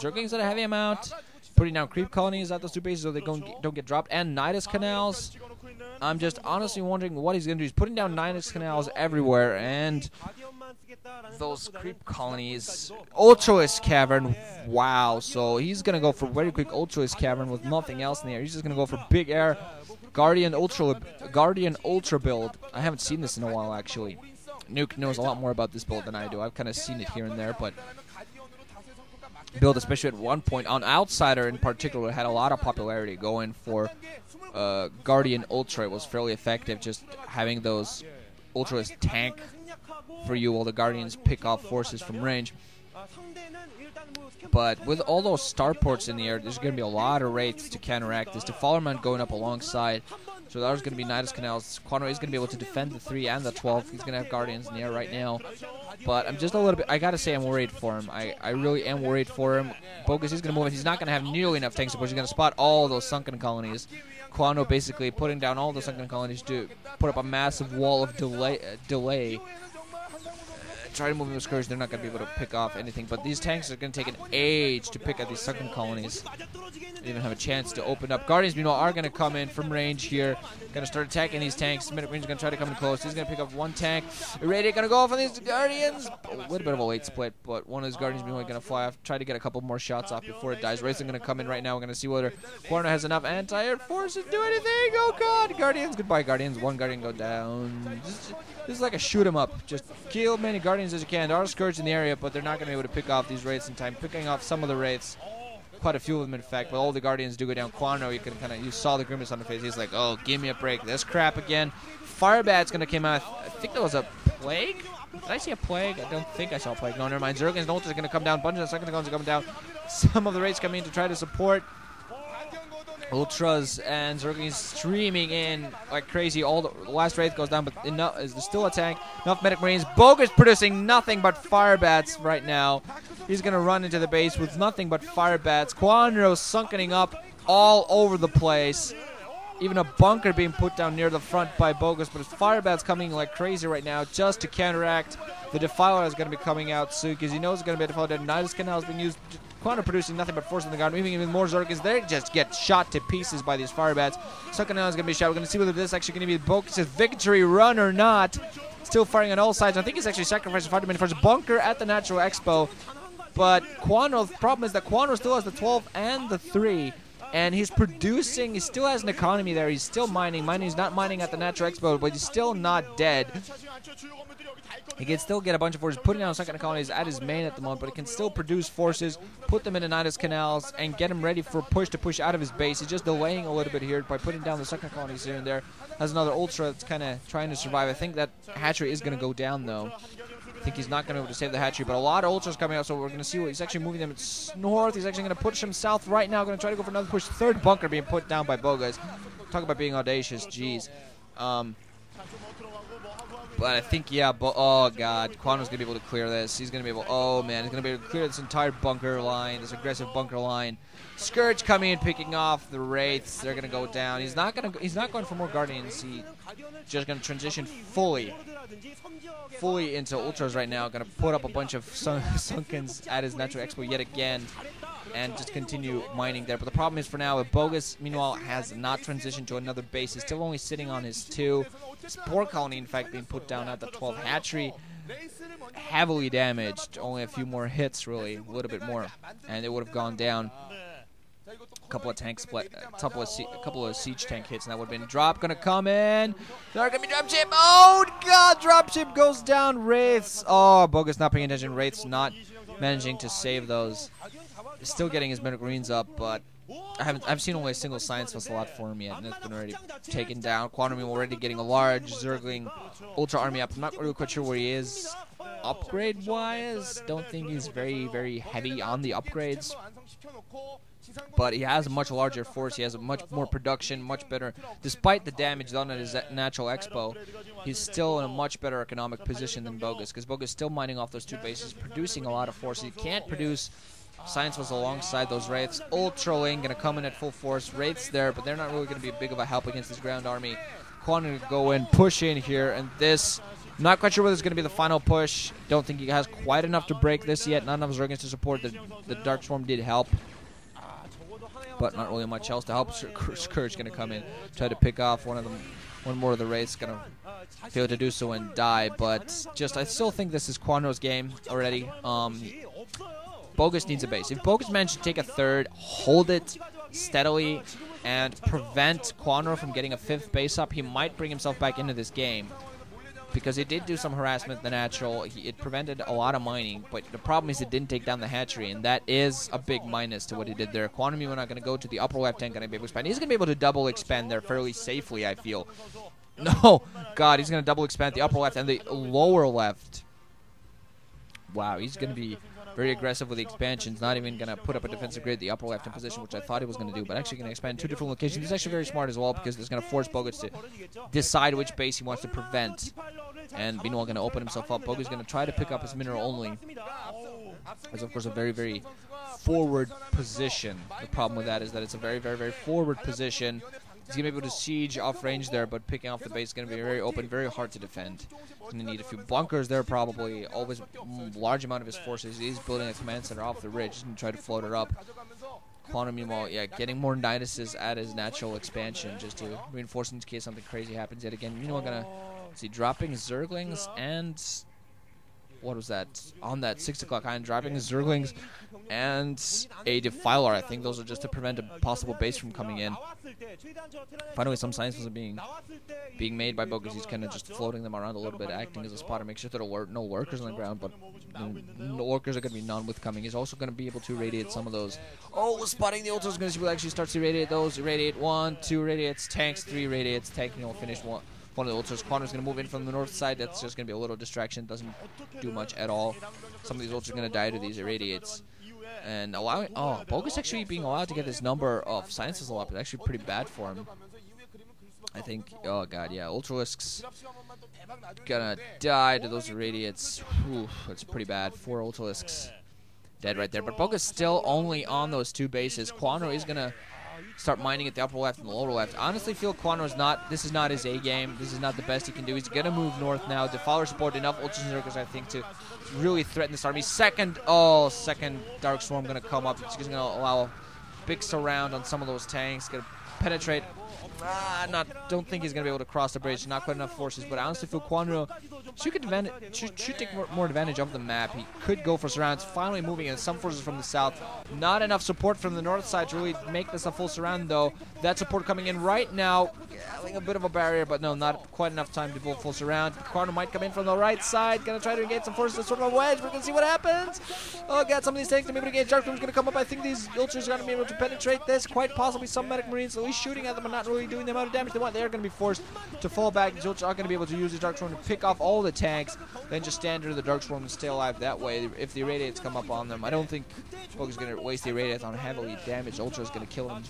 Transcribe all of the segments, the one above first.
Zerglings at a heavy amount. Putting down creep colonies at those two bases so they don't get dropped. And Nidus canals. I'm just honestly wondering what he's going to do. He's putting down Nidus canals everywhere. And those creep colonies. Ultralisk Cavern. Wow. So he's going to go for very quick Ultralisk Cavern with nothing else in the air. He's just going to go for big air. Guardian Ultra build. I haven't seen this in a while, actually. Nuke knows a lot more about this build than I do. I've kind of seen it here and there, but build, especially at one point, on Outsider in particular, had a lot of popularity. Going for Guardian Ultra, it was fairly effective, just having those Ultras tank for you while the Guardians pick off forces from range. But with all those starports in the air, there's going to be a lot of wraiths to counteract this. Defilerman going up alongside. So there's going to be Nidus Canals. Kwanro is going to be able to defend the 3 and the 12. He's going to have Guardians in the air right now. But I'm just a little bit, I got to say I'm worried for him. I really am worried for him. Bogus is going to move in. He's not going to have nearly enough tank support. He's going to spot all those sunken colonies. Kwanro basically putting down all the sunken colonies to put up a massive wall of delay. Try to move in with Scourge, they're not going to be able to pick off anything. But these tanks are going to take an age to pick at these sunken colonies. They even have a chance to open up. Guardians, meanwhile, are going to come in from range here. Going to start attacking these tanks. Medic Range is going to try to come in close. He's going to pick up one tank. Irradiate going to go off on these Guardians. A little bit of a late split, but one of those Guardians meanwhile going to fly off. Try to get a couple more shots off before it dies. Wraiths are going to come in right now. We're going to see whether Kwanro has enough anti-air force to do anything. Oh, God. Guardians. Goodbye, Guardians. One Guardian go down. This is like a shoot 'em up. Just kill many Guardians as you can. There are Scourge in the area, but they're not going to be able to pick off these Wraiths in time. Picking off some of the Wraiths. Quite a few of them, in fact, but all the Guardians do go down. Kwanro, you saw the grimace on the face. He's like, oh, give me a break. This crap again. Firebat's going to come out. I think that was a plague. Did I see a plague? I don't think I saw a plague. No, never mind. Zerg and Ultras are going to come down. Bunch of second guns are coming down. Some of the Wraiths coming in to try to support. Ultras and Zerglings streaming in like crazy. All the last Wraith goes down, but there's still a tank. Enough Medic Marines. Bogus producing nothing but Firebats right now. He's going to run into the base with nothing but Firebats. Kwanro sunkening up all over the place. Even a bunker being put down near the front by Bogus, but Firebats coming like crazy right now just to counteract. The Defiler is going to be coming out soon because he knows it's going to be a Defiler. Nidus Canal is being used. Kwanro producing nothing but force in the guard. Even more Zerg they just get shot to pieces by these Firebats. Sunken Canal is going to be shot. We're going to see whether this is actually going to be Bogus' victory run or not. Still firing on all sides. I think he's actually sacrificing 5 minutes for his bunker at the Natural Expo. But Kwanro, the problem is that Kwanro still has the 12 and the 3. And he's producing, he still has an economy there. He's still mining. He's not mining at the Natural Expo, but he's still not dead. He can still get a bunch of forces, putting down second colonies at his main at the moment, but he can still produce forces, put them into Nidus Canals, and get him ready for push to push out of his base. He's just delaying a little bit here by putting down the second colonies here and there. Has another Ultra that's kind of trying to survive. I think that hatchery is going to go down, though. I think he's not going to be able to save the hatchery, but a lot of Ultras coming out, so we're going to see what he's actually moving them north. He's actually going to push them south right now. Going to try to go for another push. Third bunker being put down by Bogus. Talk about being audacious, jeez. But I think, yeah, oh god, Kwanro's going to be able to clear this. He's going to be able, oh man, he's going to be able to clear this entire bunker line, this aggressive bunker line. Scourge coming in, picking off the Wraiths. They're going to go down. He's not going for more Guardians. He's just going to transition fully into Ultras right now. Going to put up a bunch of Sunkens at his Natural Expo yet again and just continue mining there. But the problem is for now, Bogus, meanwhile, has not transitioned to another base. He's still only sitting on his 2. Spore Colony, in fact, being put down at the 12 hatchery. Heavily damaged. Only a few more hits, really. A little bit more. And it would have gone down. A couple of tank split, a couple of siege tank hits, and that would have been drop. Gonna come in. They're gonna be dropship. Oh god, dropship goes down. Wraiths. Oh, Bogus not paying attention. Wraiths not managing to save those. Still getting his Medic Marines up, but I've seen only a single Science Vessel lot for him yet, and it's been already taken down. Kwanro already getting a large Zergling Ultra army up. I'm not really quite sure where he is upgrade-wise. Don't think he's very, very heavy on the upgrades. But he has a much larger force. He has a much more production, much better. Despite the damage done at his Natural Expo, he's still in a much better economic position than Bogus, because Bogus is still mining off those 2 bases, producing a lot of force. He can't produce Science was alongside those Wraiths. Ultraling going to come in at full force. Wraiths there, but they're not really going to be big of a help against this ground army. Kwanro go in, push in here, and this Not quite sure whether it's going to be the final push. Don't think he has quite enough to break this yet. Not enough Zergans to support. The Dark Swarm did help, but not really much else to help. Scourge going to come in, try to pick off one more of the Wraiths. Going to fail to do so and die. But just, I still think this is Kwanro's game already. Bogus needs a base. If Bogus managed to take a third, hold it steadily, and prevent Kwanro from getting a 5th base up, he might bring himself back into this game. Because it did do some harassment in the natural. It prevented a lot of mining, but the problem is it didn't take down the hatchery, and that is a big minus to what he did there. Quantum Mimo not going to go to the upper left hand, going to be able to expand. He's going to be able to double expand there fairly safely, I feel. No, God, he's going to double expand the upper left and the lower left. Wow, he's going to be very aggressive with the expansions, not even going to put up a defensive grid at the upper left-hand position, which I thought he was going to do, but actually going to expand 2 different locations. He's actually very smart as well, because it's going to force Bogus to decide which base he wants to prevent. And meanwhile, going to open himself up. Bogus is going to try to pick up his mineral only. It's, of course, a very, very forward position. The problem with that is that it's a very, very, very forward position. He's going to be able to siege off range there, but picking off the base is going to be very open, very hard to defend. He's going to need a few bunkers there, probably. Always large amount of his forces. He's building a command center off the ridge. He's going to try to float her up. Quantum, meanwhile, yeah, getting more Niduses at his natural expansion just to reinforce in case something crazy happens yet again. Meanwhile, going to see dropping Zerglings and... what was that? On that 6 o'clock island, dropping Zerglings and a Defiler. I think those are just to prevent a possible base from coming in. Finally, some signs are being made by Bogus. He's kind of just floating them around a little bit, acting as a spotter, make sure there are no lurkers on the ground, but no lurkers are going to be none with coming. He's also going to be able to irradiate some of those. Oh, spotting the ultras. Going to see what actually starts to irradiate those. Irradiate 1, 2 irradiates, tanks, 3 irradiates, tanking will finish one of the ultras. Quanro's going to move in from the north side. That's just going to be a little distraction. Doesn't do much at all. Some of these ultras are going to die to these irradiates. And allowing... oh, Bogus actually being allowed to get this number of silences a lot is actually pretty bad for him. I think... oh, God, yeah. Ultralisks gonna die to those irradiates. Whew, that's pretty bad. 4 Ultralisks dead right there. But Bogus still only on those 2 bases. Kwanro is going to start mining at the upper left and the lower left. I honestly feel Quanro's not... this is not his A game. This is not the best he can do. He's going to move north now. Defiler support enough Ultras and Zergers, I think, to really threaten this army. Second Dark Swarm going to come up. He's going to allow a big surround on some of those tanks. Going to penetrate. Don't think he's going to be able to cross the bridge. Not quite enough forces, but I honestly feel Kwanro should take more advantage of the map. He could go for surrounds. Finally moving in some forces from the south. Not enough support from the north side to really make this a full surround, though. That support coming in right now, having a bit of a barrier, but no, not quite enough time to build full surround. Kwanro might come in from the right side. Going to try to engage some forces. Sort of a wedge. We're going to see what happens. Oh, God, some of these tanks are able to engage. Dark Swarm's going to come up. I think these ultras are going to be able to penetrate this. Quite possibly some medic marines, at least shooting at them and not really doing the amount of damage they want. They're going to be forced to fall back. These ultras are going to be able to use the Dark Swarm to pick off all the tanks, then just stand under the Dark Swarm and stay alive that way if the irradiates come up on them. I don't think Bogus is going to waste the irradiates on heavily damaged. Ultra is going to kill him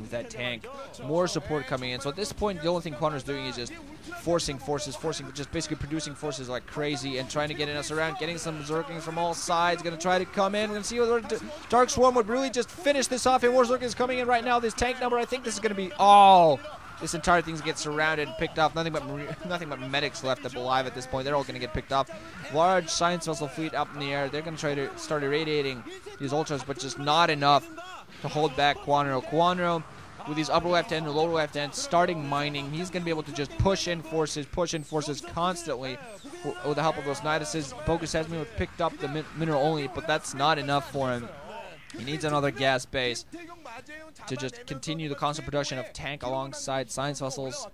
with that tank. More support coming in. So at this point, the only thing Kwanro's doing is just forcing, just basically producing forces like crazy and trying to get in us around, getting some Zerglings from all sides. Going to try to come in. We're going to see whether Dark Swarm would really just finish this off. And more Zerglings coming in right now. This tank number, I think this is going to be... oh! This entire thing's get surrounded and picked off. Nothing but medics left up alive at this point. They're all going to get picked off. Large science vessel fleet up in the air. They're going to try to start irradiating these ultras, but just not enough to hold back Kwanro. Kwanro, with his upper left hand and lower left hand, starting mining. He's going to be able to just push in forces constantly with the help of those Niduses. Bogus has picked up the mineral only, but that's not enough for him. He needs another gas base to just continue the constant production of tank alongside science vessels.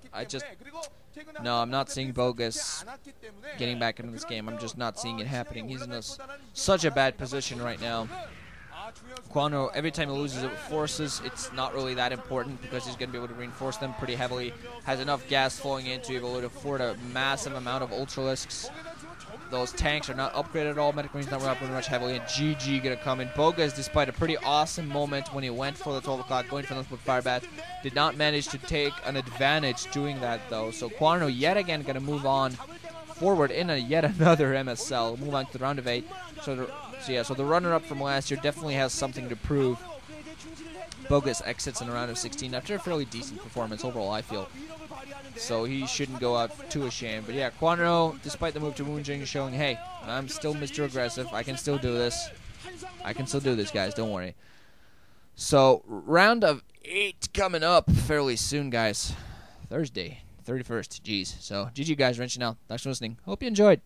No, I'm not seeing Bogus getting back into this game. I'm just not seeing it happening. He's in such a bad position right now. Kwanro, every time he loses forces, it's not really that important because he's going to be able to reinforce them pretty heavily. Has enough gas flowing in to be able to afford a massive amount of Ultralisks. Those tanks are not upgraded at all. Medic Marine's not upgraded much heavily. And GG going to come in. Bogus, despite a pretty awesome moment when he went for the 12 o'clock, going for them with Firebat, did not manage to take an advantage doing that, though. So Kwanro, yet again, going to move on forward in yet another MSL. Move on to the round of 8. So the runner-up from last year definitely has something to prove. Bogus exits in a round of 16 after a fairly decent performance overall, I feel. So he shouldn't go out too ashamed. But yeah, Kwanro, despite the move to Woonjing, is showing, hey, I'm still Mr. Aggressive. I can still do this. I can still do this, guys. Don't worry. So, round of 8 coming up fairly soon, guys. Thursday, 31st. Jeez. So, GG, guys. Wrenching out. Thanks for listening. Hope you enjoyed.